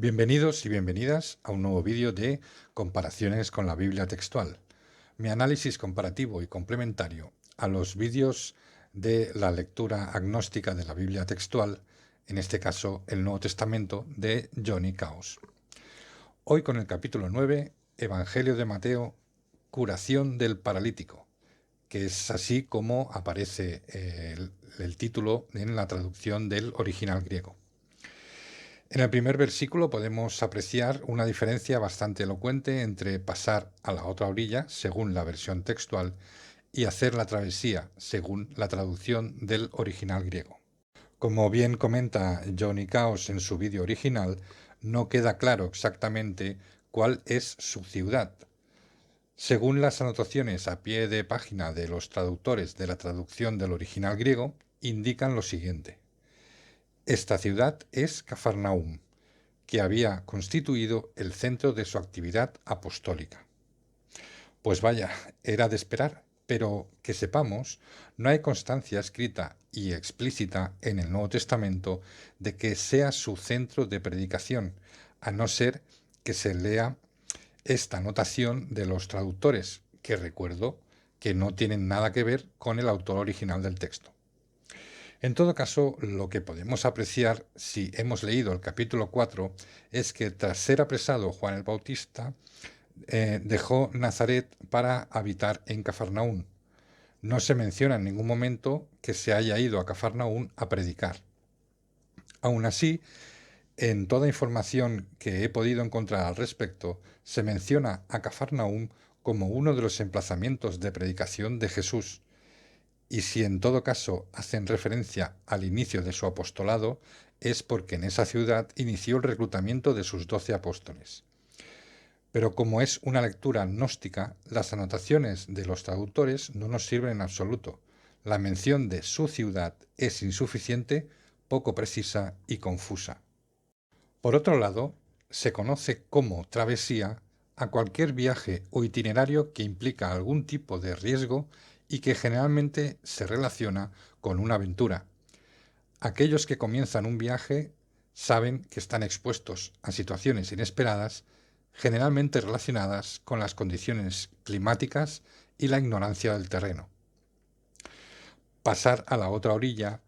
Bienvenidos y bienvenidas a un nuevo vídeo de comparaciones con la Biblia textual. Mi análisis comparativo y complementario a los vídeos de la lectura agnóstica de la Biblia textual, en este caso el Nuevo Testamento de Johnny Caos. Hoy con el capítulo 9, Evangelio de Mateo, curación del paralítico, que es así como aparece el título en la traducción del original griego. En el primer versículo podemos apreciar una diferencia bastante elocuente entre pasar a la otra orilla, según la versión textual, y hacer la travesía, según la traducción del original griego. Como bien comenta Johnny Caos en su vídeo original, no queda claro exactamente cuál es su ciudad. Según las anotaciones a pie de página de los traductores de la traducción del original griego, indican lo siguiente. Esta ciudad es Cafarnaúm, que había constituido el centro de su actividad apostólica. Pues vaya, era de esperar, pero que sepamos, no hay constancia escrita y explícita en el Nuevo Testamento de que sea su centro de predicación, a no ser que se lea esta anotación de los traductores, que recuerdo que no tienen nada que ver con el autor original del texto. En todo caso, lo que podemos apreciar si hemos leído el capítulo 4 es que tras ser apresado Juan el Bautista, dejó Nazaret para habitar en Cafarnaún. No se menciona en ningún momento que se haya ido a Cafarnaún a predicar. Aún así, en toda información que he podido encontrar al respecto, se menciona a Cafarnaún como uno de los emplazamientos de predicación de Jesús. Y si en todo caso hacen referencia al inicio de su apostolado, es porque en esa ciudad inició el reclutamiento de sus 12 apóstoles. Pero como es una lectura gnóstica, las anotaciones de los traductores no nos sirven en absoluto. La mención de su ciudad es insuficiente, poco precisa y confusa. Por otro lado, se conoce como travesía a cualquier viaje o itinerario que implica algún tipo de riesgo y que generalmente se relaciona con una aventura. Aquellos que comienzan un viaje saben que están expuestos a situaciones inesperadas, generalmente relacionadas con las condiciones climáticas y la ignorancia del terreno. Pasar a la otra orilla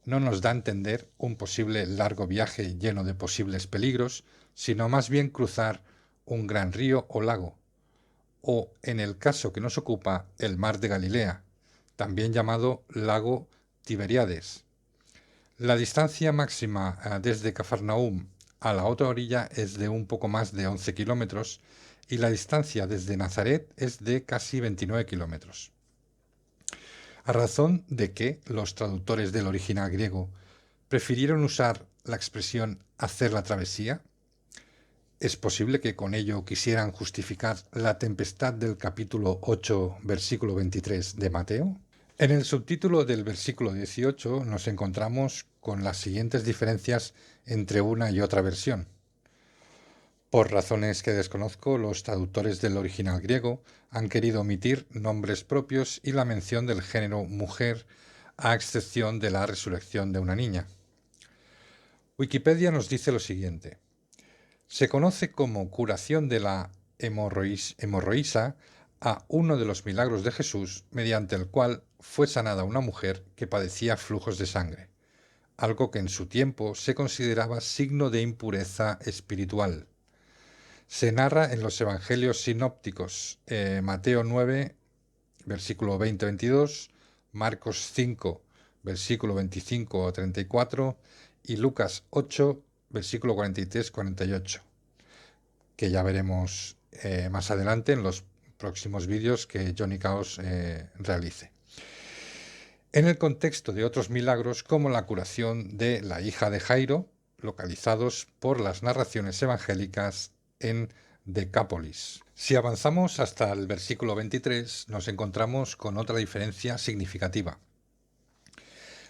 no nos da a entender un posible largo viaje lleno de posibles peligros, sino más bien cruzar un gran río o lago, o, en el caso que nos ocupa, el mar de Galilea, también llamado lago Tiberíades. La distancia máxima desde Cafarnaúm a la otra orilla es de un poco más de 11 kilómetros y la distancia desde Nazaret es de casi 29 kilómetros. A razón de que los traductores del original griego prefirieron usar la expresión hacer la travesía. ¿Es posible que con ello quisieran justificar la tempestad del capítulo 8, versículo 23 de Mateo? En el subtítulo del versículo 18 nos encontramos con las siguientes diferencias entre una y otra versión. Por razones que desconozco, los traductores del original griego han querido omitir nombres propios y la mención del género mujer, a excepción de la resurrección de una niña. Wikipedia nos dice lo siguiente. Se conoce como curación de la hemorroísa a uno de los milagros de Jesús mediante el cual fue sanada una mujer que padecía flujos de sangre, algo que en su tiempo se consideraba signo de impureza espiritual. Se narra en los evangelios sinópticos, Mateo 9, versículo 20-22, Marcos 5, versículo 25-34 y Lucas 8, versículo 43-48, que ya veremos más adelante en los próximos vídeos que Johnny Caos realice. En el contexto de otros milagros como la curación de la hija de Jairo, localizados por las narraciones evangélicas en Decápolis. Si avanzamos hasta el versículo 23, nos encontramos con otra diferencia significativa.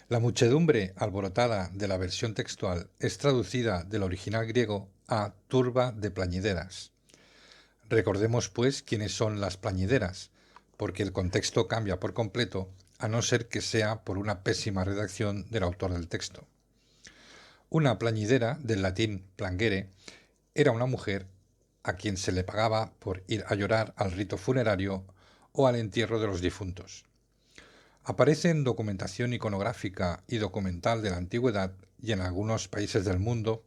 La muchedumbre alborotada de la versión textual es traducida del original griego a turba de plañideras. Recordemos, pues, quiénes son las plañideras, porque el contexto cambia por completo, a no ser que sea por una pésima redacción del autor del texto. Una plañidera, del latín plangere, era una mujer a quien se le pagaba por ir a llorar al rito funerario o al entierro de los difuntos. Aparece en documentación iconográfica y documental de la antigüedad y en algunos países del mundo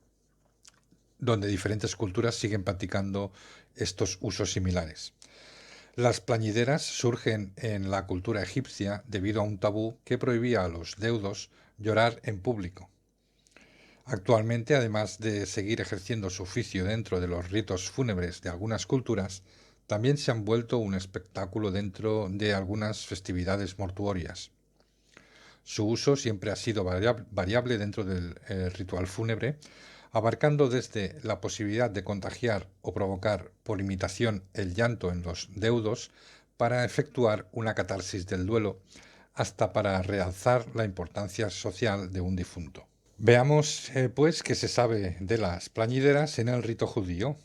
donde diferentes culturas siguen practicando estos usos similares. Las plañideras surgen en la cultura egipcia debido a un tabú que prohibía a los deudos llorar en público. Actualmente, además de seguir ejerciendo su oficio dentro de los ritos fúnebres de algunas culturas, también se han vuelto un espectáculo dentro de algunas festividades mortuorias. Su uso siempre ha sido variable dentro del ritual fúnebre, abarcando desde la posibilidad de contagiar o provocar por imitación el llanto en los deudos para efectuar una catarsis del duelo, hasta para realzar la importancia social de un difunto. Veamos, pues, qué se sabe de las plañideras en el rito judío.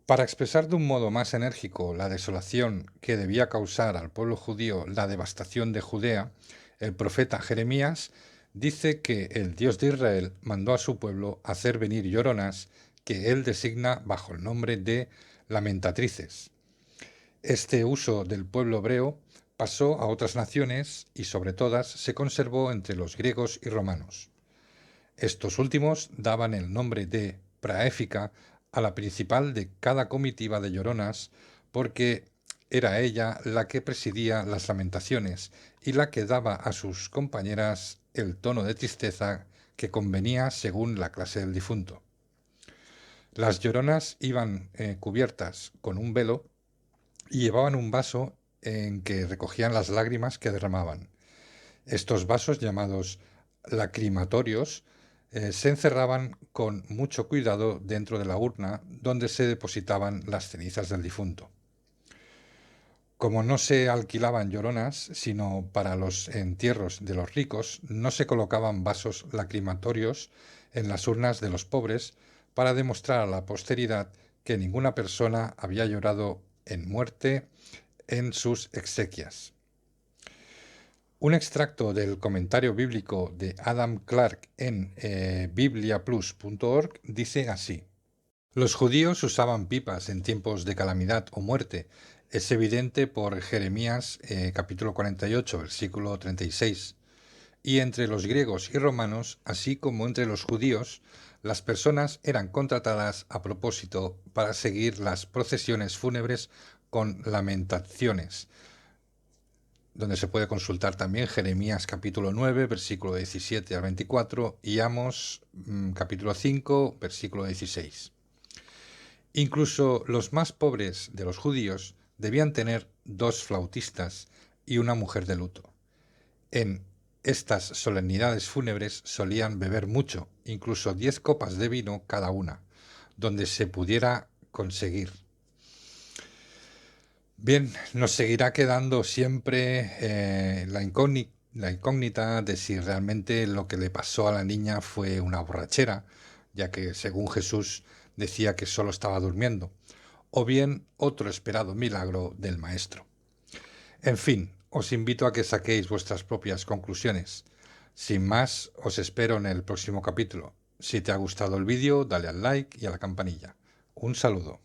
Para expresar de un modo más enérgico la desolación que debía causar al pueblo judío la devastación de Judea, el profeta Jeremías dice que el Dios de Israel mandó a su pueblo hacer venir lloronas que él designa bajo el nombre de lamentatrices. Este uso del pueblo hebreo pasó a otras naciones y sobre todas se conservó entre los griegos y romanos. Estos últimos daban el nombre de praéfica a la principal de cada comitiva de lloronas, porque era ella la que presidía las lamentaciones y la que daba a sus compañeras el tono de tristeza que convenía según la clase del difunto. Las lloronas iban cubiertas con un velo y llevaban un vaso en que recogían las lágrimas que derramaban. Estos vasos, llamados lacrimatorios, se encerraban con mucho cuidado dentro de la urna donde se depositaban las cenizas del difunto. Como no se alquilaban lloronas, sino para los entierros de los ricos, no se colocaban vasos lacrimatorios en las urnas de los pobres para demostrar a la posteridad que ninguna persona había llorado en muerte en sus exequias. Un extracto del comentario bíblico de Adam Clarke en bibliaplus.org dice así: los judíos usaban pipas en tiempos de calamidad o muerte. Es evidente por Jeremías capítulo 48, versículo 36. Y entre los griegos y romanos, así como entre los judíos, las personas eran contratadas a propósito para seguir las procesiones fúnebres con lamentaciones, donde se puede consultar también Jeremías capítulo 9, versículo 17 al 24 y Amos capítulo 5, versículo 16. Incluso los más pobres de los judíos debían tener 2 flautistas y una mujer de luto. En estas solemnidades fúnebres solían beber mucho, incluso 10 copas de vino cada una, donde se pudiera conseguir. Bien, nos seguirá quedando siempre la incógnita de si realmente lo que le pasó a la niña fue una borrachera, ya que según Jesús decía que solo estaba durmiendo, o bien otro esperado milagro del Maestro. En fin, os invito a que saquéis vuestras propias conclusiones. Sin más, os espero en el próximo capítulo. Si te ha gustado el vídeo, dale al like y a la campanilla. Un saludo.